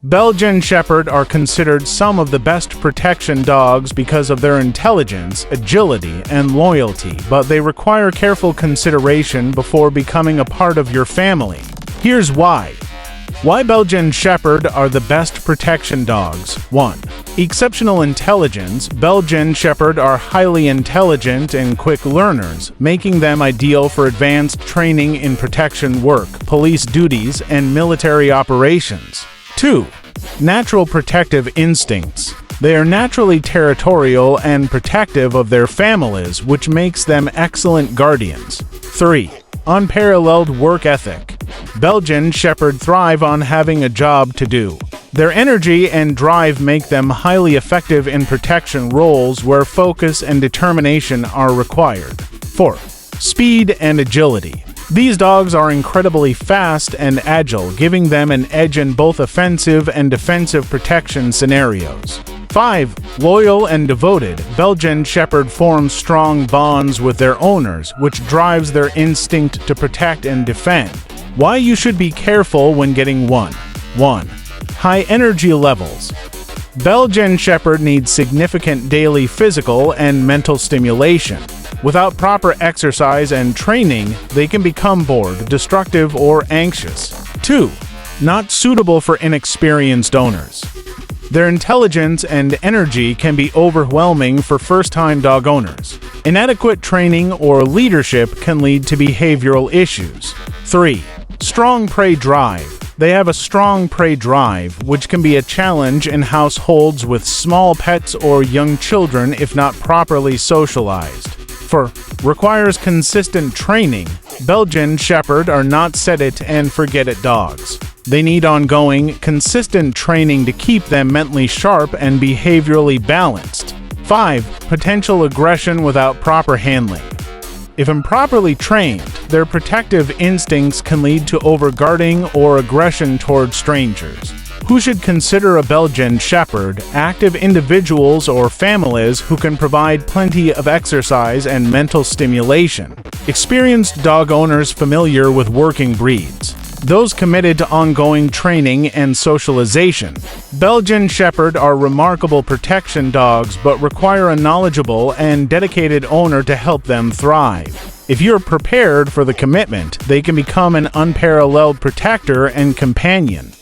Belgian Shepherd are considered some of the best protection dogs because of their intelligence, agility, and loyalty, but they require careful consideration before becoming a part of your family. Here's why. Why Belgian Shepherd are the best protection dogs. 1. Exceptional intelligence. Belgian Shepherd are highly intelligent and quick learners, making them ideal for advanced training in protection work, police duties, and military operations. 2. Natural protective instincts. They are naturally territorial and protective of their families, which makes them excellent guardians. 3. Unparalleled work ethic. Belgian Shepherd thrive on having a job to do. Their energy and drive make them highly effective in protection roles where focus and determination are required. 4. Speed and agility. These dogs are incredibly fast and agile, giving them an edge in both offensive and defensive protection scenarios. 5. Loyal and devoted. Belgian Shepherd form strong bonds with their owners, which drives their instinct to protect and defend. Why you should be careful when getting one. 1. High energy levels. Belgian Shepherd needs significant daily physical and mental stimulation. Without proper exercise and training, they can become bored, destructive, or anxious. 2. Not suitable for inexperienced owners. Their intelligence and energy can be overwhelming for first-time dog owners. Inadequate training or leadership can lead to behavioral issues. 3. Strong prey drive. They have a strong prey drive, which can be a challenge in households with small pets or young children if not properly socialized. 4. Requires consistent training. Belgian Shepherd are not set-it-and-forget-it dogs. They need ongoing, consistent training to keep them mentally sharp and behaviorally balanced. 5. Potential aggression without proper handling. If improperly trained, their protective instincts can lead to overguarding or aggression toward strangers. Who should consider a Belgian Shepherd? Active individuals or families who can provide plenty of exercise and mental stimulation. Experienced dog owners familiar with working breeds. Those committed to ongoing training and socialization. Belgian Shepherd are remarkable protection dogs but require a knowledgeable and dedicated owner to help them thrive. If you're prepared for the commitment, they can become an unparalleled protector and companion.